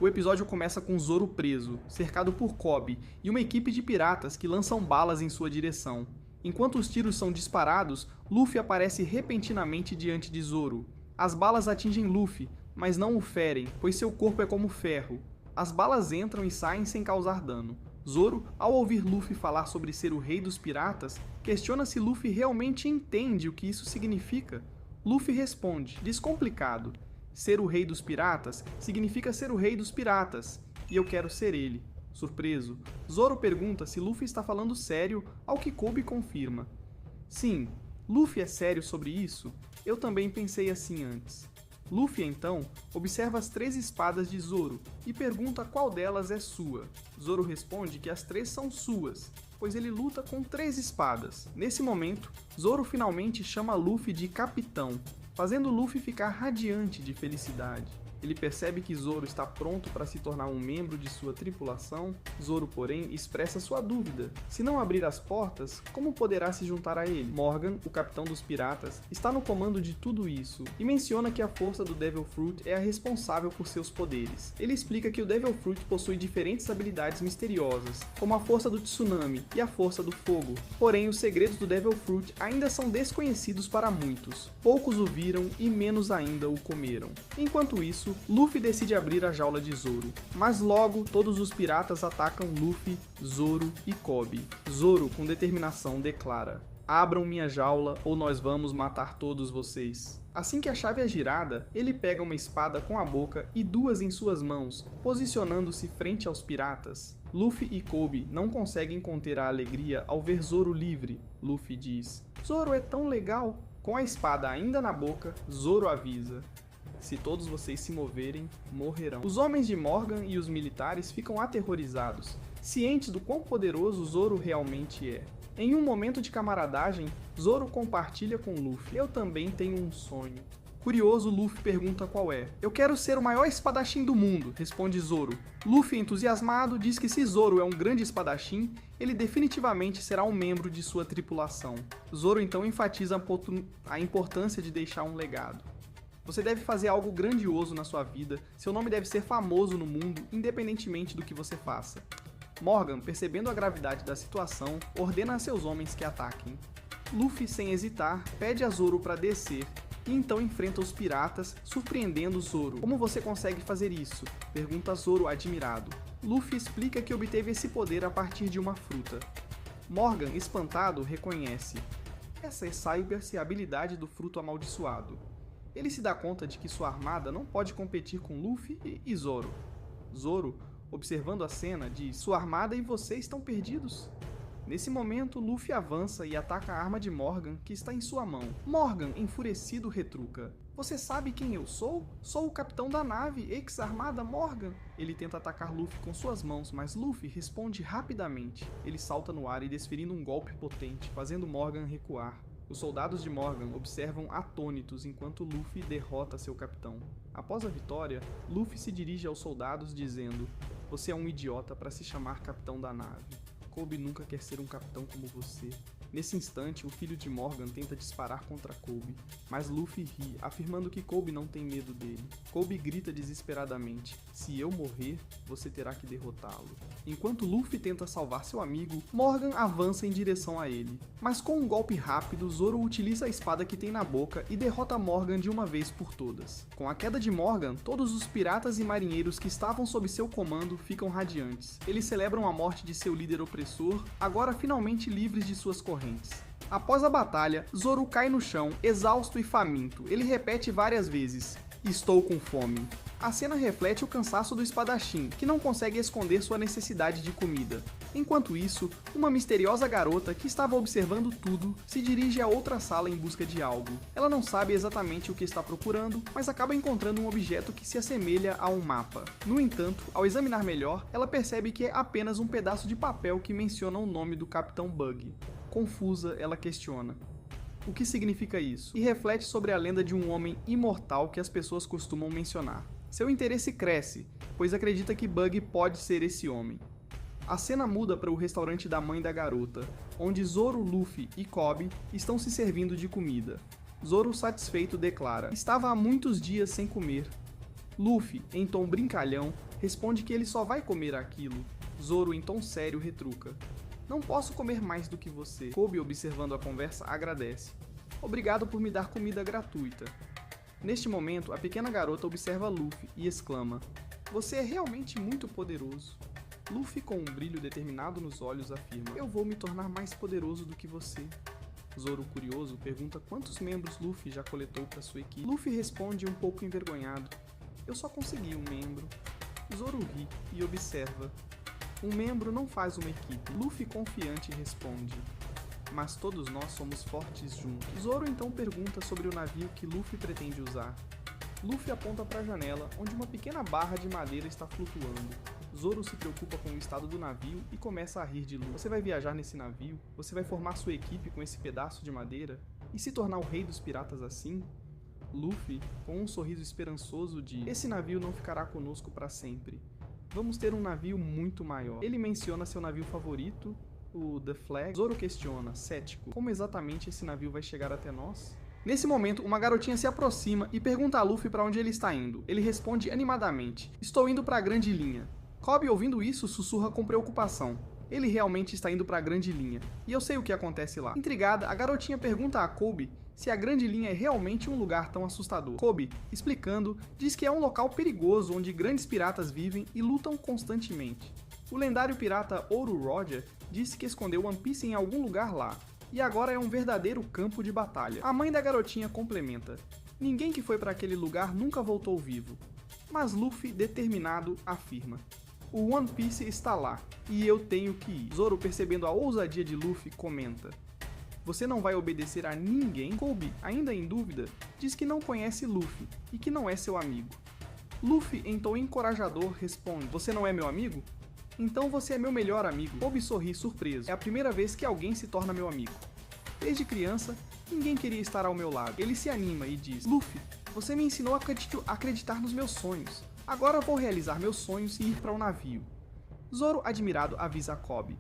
O episódio começa com Zoro preso, cercado por Kobe e uma equipe de piratas que lançam balas em sua direção. Enquanto os tiros são disparados, Luffy aparece repentinamente diante de Zoro. As balas atingem Luffy, mas não o ferem, pois seu corpo é como ferro. As balas entram e saem sem causar dano. Zoro, ao ouvir Luffy falar sobre ser o rei dos piratas, questiona se Luffy realmente entende o que isso significa. Luffy responde, descomplicado: ser o rei dos piratas significa ser o rei dos piratas, e eu quero ser ele. Surpreso, Zoro pergunta se Luffy está falando sério, ao que Kobe confirma. Sim, Luffy é sério sobre isso? Eu também pensei assim antes. Luffy, então, observa as 3 espadas de Zoro e pergunta qual delas é sua. Zoro responde que as 3 são suas, pois ele luta com 3 espadas. Nesse momento, Zoro finalmente chama Luffy de capitão, fazendo Luffy ficar radiante de felicidade. Ele percebe que Zoro está pronto para se tornar um membro de sua tripulação. Zoro, porém, expressa sua dúvida. Se não abrir as portas, como poderá se juntar a ele? Morgan, o capitão dos piratas, está no comando de tudo isso e menciona que a força do Devil Fruit é a responsável por seus poderes. Ele explica que o Devil Fruit possui diferentes habilidades misteriosas, como a força do tsunami e a força do fogo. Porém, os segredos do Devil Fruit ainda são desconhecidos para muitos. Poucos o viram e menos ainda o comeram. Enquanto isso, Luffy decide abrir a jaula de Zoro, mas logo todos os piratas atacam Luffy, Zoro e Kobe. Zoro, com determinação, declara: abram minha jaula ou nós vamos matar todos vocês. Assim que a chave é girada, ele pega uma espada com a boca e 2 em suas mãos, posicionando-se frente aos piratas. Luffy e Kobe não conseguem conter a alegria ao ver Zoro livre. Luffy diz: Zoro é tão legal. Com a espada ainda na boca, Zoro avisa: se todos vocês se moverem, morrerão. Os homens de Morgan e os militares ficam aterrorizados, cientes do quão poderoso Zoro realmente é. Em um momento de camaradagem, Zoro compartilha com Luffy: eu também tenho um sonho. Curioso, Luffy pergunta qual é. Eu quero ser o maior espadachim do mundo, responde Zoro. Luffy, entusiasmado, diz que se Zoro é um grande espadachim, ele definitivamente será um membro de sua tripulação. Zoro então enfatiza a importância de deixar um legado. Você deve fazer algo grandioso na sua vida, seu nome deve ser famoso no mundo, independentemente do que você faça. Morgan, percebendo a gravidade da situação, ordena a seus homens que ataquem. Luffy, sem hesitar, pede a Zoro para descer, e então enfrenta os piratas, surpreendendo Zoro. Como você consegue fazer isso? Pergunta Zoro admirado. Luffy explica que obteve esse poder a partir de uma fruta. Morgan, espantado, reconhece: essa é Cybers e a habilidade do fruto amaldiçoado. Ele se dá conta de que sua armada não pode competir com Luffy e Zoro. Zoro, observando a cena, diz: sua armada e você estão perdidos. Nesse momento, Luffy avança e ataca a arma de Morgan, que está em sua mão. Morgan, enfurecido, retruca: você sabe quem eu sou? Sou o capitão da nave, ex-armada Morgan. Ele tenta atacar Luffy com suas mãos, mas Luffy responde rapidamente. Ele salta no ar e desferindo um golpe potente, fazendo Morgan recuar. Os soldados de Morgan observam atônitos enquanto Luffy derrota seu capitão. Após a vitória, Luffy se dirige aos soldados dizendo: você é um idiota para se chamar capitão da nave. Kobe nunca quer ser um capitão como você. Nesse instante, o filho de Morgan tenta disparar contra Kobe, mas Luffy ri, afirmando que Kobe não tem medo dele. Kobe grita desesperadamente: se eu morrer, você terá que derrotá-lo. Enquanto Luffy tenta salvar seu amigo, Morgan avança em direção a ele. Mas com um golpe rápido, Zoro utiliza a espada que tem na boca e derrota Morgan de uma vez por todas. Com a queda de Morgan, todos os piratas e marinheiros que estavam sob seu comando ficam radiantes. Eles celebram a morte de seu líder opressor, agora finalmente livres de suas correntes. Após a batalha, Zoro cai no chão, exausto e faminto. Ele repete várias vezes: estou com fome. A cena reflete o cansaço do espadachim, que não consegue esconder sua necessidade de comida. Enquanto isso, uma misteriosa garota que estava observando tudo se dirige a outra sala em busca de algo. Ela não sabe exatamente o que está procurando, mas acaba encontrando um objeto que se assemelha a um mapa. No entanto, ao examinar melhor, ela percebe que é apenas um pedaço de papel que menciona o nome do Capitão Bug. Confusa, ela questiona: o que significa isso? E reflete sobre a lenda de um homem imortal que as pessoas costumam mencionar. Seu interesse cresce, pois acredita que Bug pode ser esse homem. A cena muda para o restaurante da mãe da garota, onde Zoro, Luffy e Kobe estão se servindo de comida. Zoro, satisfeito, declara: estava há muitos dias sem comer. Luffy, em tom brincalhão, responde que ele só vai comer aquilo. Zoro, em tom sério, retruca: não posso comer mais do que você. Kobe, observando a conversa, agradece: obrigado por me dar comida gratuita. Neste momento, a pequena garota observa Luffy e exclama: você é realmente muito poderoso. Luffy, com um brilho determinado nos olhos, afirma: eu vou me tornar mais poderoso do que você. Zoro, curioso, pergunta quantos membros Luffy já coletou para sua equipe. Luffy responde um pouco envergonhado: eu só consegui um membro. Zoro ri e observa: um membro não faz uma equipe. Luffy, confiante, responde: mas todos nós somos fortes juntos. Zoro então pergunta sobre o navio que Luffy pretende usar. Luffy aponta para a janela, onde uma pequena barra de madeira está flutuando. Zoro se preocupa com o estado do navio e começa a rir de Luffy. Você vai viajar nesse navio? Você vai formar sua equipe com esse pedaço de madeira? E se tornar o rei dos piratas assim? Luffy, com um sorriso esperançoso, diz: esse navio não ficará conosco para sempre. Vamos ter um navio muito maior. Ele menciona seu navio favorito, o The Flag. Zoro questiona, cético: como exatamente esse navio vai chegar até nós? Nesse momento, uma garotinha se aproxima e pergunta a Luffy para onde ele está indo. Ele responde animadamente: estou indo para a Grande Linha. Kobe, ouvindo isso, sussurra com preocupação: ele realmente está indo para a Grande Linha, e eu sei o que acontece lá. Intrigada, a garotinha pergunta a Kobe se a Grande Linha é realmente um lugar tão assustador. Kobe, explicando, diz que é um local perigoso onde grandes piratas vivem e lutam constantemente. O lendário pirata Ouro Roger disse que escondeu One Piece em algum lugar lá, e agora é um verdadeiro campo de batalha. A mãe da garotinha complementa: ninguém que foi para aquele lugar nunca voltou vivo. Mas Luffy, determinado, afirma: o One Piece está lá, e eu tenho que ir. Zoro, percebendo a ousadia de Luffy, comenta: você não vai obedecer a ninguém? Kobe, ainda em dúvida, diz que não conhece Luffy e que não é seu amigo. Luffy, em tom encorajador, responde: você não é meu amigo? Então você é meu melhor amigo. Kobe sorri surpreso: é a primeira vez que alguém se torna meu amigo. Desde criança, ninguém queria estar ao meu lado. Ele se anima e diz: Luffy, você me ensinou a acreditar nos meus sonhos. Agora vou realizar meus sonhos e ir para o navio. Zoro, admirado, avisa a Kobe: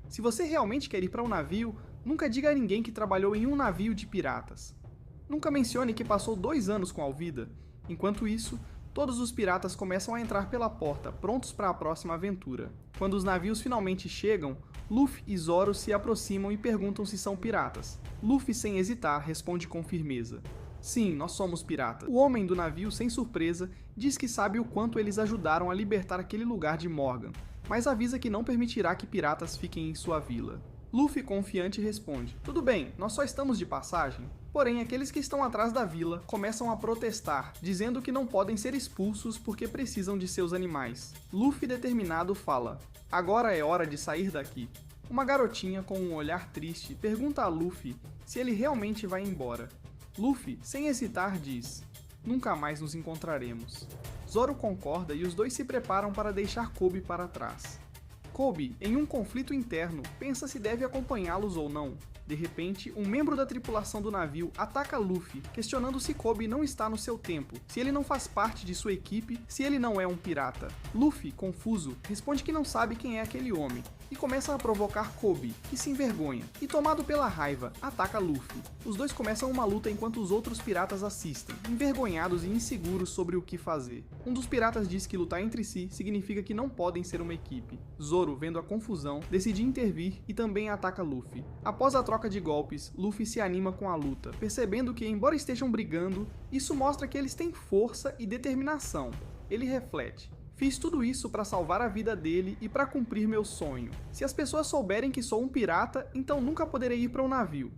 se você realmente quer ir para um navio, nunca diga a ninguém que trabalhou em um navio de piratas. Nunca mencione que passou 2 anos com Alvida. Enquanto isso, todos os piratas começam a entrar pela porta, prontos para a próxima aventura. Quando os navios finalmente chegam, Luffy e Zoro se aproximam e perguntam se são piratas. Luffy, sem hesitar, responde com firmeza: sim, nós somos piratas. O homem do navio, sem surpresa, diz que sabe o quanto eles ajudaram a libertar aquele lugar de Morgan, mas avisa que não permitirá que piratas fiquem em sua vila. Luffy, confiante, responde: tudo bem, nós só estamos de passagem. Porém, aqueles que estão atrás da vila começam a protestar, dizendo que não podem ser expulsos porque precisam de seus animais. Luffy, determinado, fala: agora é hora de sair daqui. Uma garotinha com um olhar triste pergunta a Luffy se ele realmente vai embora. Luffy, sem hesitar, diz: nunca mais nos encontraremos. Zoro concorda e os dois se preparam para deixar Kobe para trás. Kobe, em um conflito interno, pensa se deve acompanhá-los ou não. De repente, um membro da tripulação do navio ataca Luffy, questionando se Kobe não está no seu tempo, se ele não faz parte de sua equipe, se ele não é um pirata. Luffy, confuso, responde que não sabe quem é aquele homem, e começa a provocar Kobe, que se envergonha, e tomado pela raiva, ataca Luffy. Os dois começam uma luta enquanto os outros piratas assistem, envergonhados e inseguros sobre o que fazer. Um dos piratas diz que lutar entre si significa que não podem ser uma equipe. Zoro, vendo a confusão, decide intervir e também ataca Luffy. Após a troca de golpes, Luffy se anima com a luta, percebendo que, embora estejam brigando, isso mostra que eles têm força e determinação. Ele reflete: fiz tudo isso para salvar a vida dele e para cumprir meu sonho. Se as pessoas souberem que sou um pirata, então nunca poderei ir para um navio.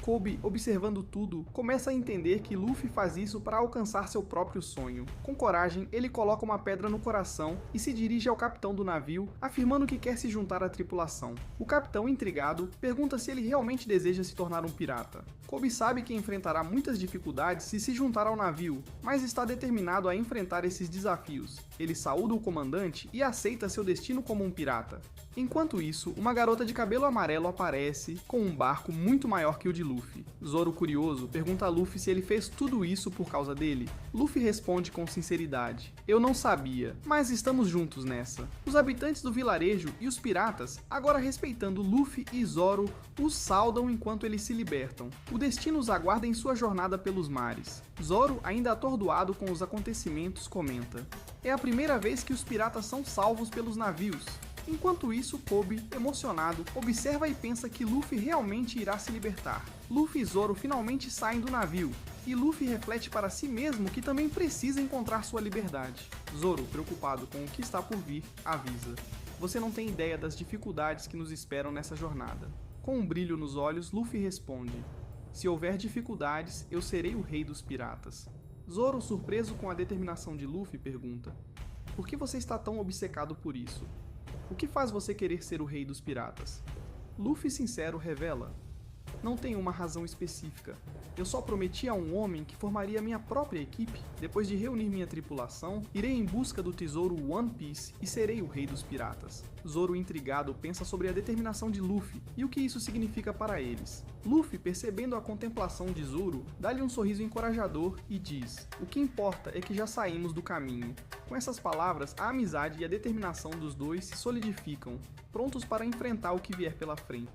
Kobe, observando tudo, começa a entender que Luffy faz isso para alcançar seu próprio sonho. Com coragem, ele coloca uma pedra no coração e se dirige ao capitão do navio, afirmando que quer se juntar à tripulação. O capitão, intrigado, pergunta se ele realmente deseja se tornar um pirata. Kobe sabe que enfrentará muitas dificuldades se juntar ao navio, mas está determinado a enfrentar esses desafios. Ele saúda o comandante e aceita seu destino como um pirata. Enquanto isso, uma garota de cabelo amarelo aparece com um barco muito maior que o de Luffy. Zoro, curioso, pergunta a Luffy se ele fez tudo isso por causa dele. Luffy responde com sinceridade: "Eu não sabia, mas estamos juntos nessa." Os habitantes do vilarejo e os piratas, agora respeitando Luffy e Zoro, os saudam enquanto eles se libertam. O destino os aguarda em sua jornada pelos mares. Zoro, ainda atordoado com os acontecimentos, comenta: "É a primeira vez que os piratas são salvos pelos navios." Enquanto isso, Kobe, emocionado, observa e pensa que Luffy realmente irá se libertar. Luffy e Zoro finalmente saem do navio, e Luffy reflete para si mesmo que também precisa encontrar sua liberdade. Zoro, preocupado com o que está por vir, avisa: "Você não tem ideia das dificuldades que nos esperam nessa jornada." Com um brilho nos olhos, Luffy responde: "Se houver dificuldades, eu serei o rei dos piratas." Zoro, surpreso com a determinação de Luffy, pergunta: "Por que você está tão obcecado por isso? O que faz você querer ser o rei dos piratas?" Luffy, sincero, revela: "Não tenho uma razão específica. Eu só prometi a um homem que formaria minha própria equipe. Depois de reunir minha tripulação, irei em busca do tesouro One Piece e serei o rei dos piratas." Zoro, intrigado, pensa sobre a determinação de Luffy e o que isso significa para eles. Luffy, percebendo a contemplação de Zoro, dá-lhe um sorriso encorajador e diz: "O que importa é que já saímos do caminho." Com essas palavras, a amizade e a determinação dos dois se solidificam, prontos para enfrentar o que vier pela frente.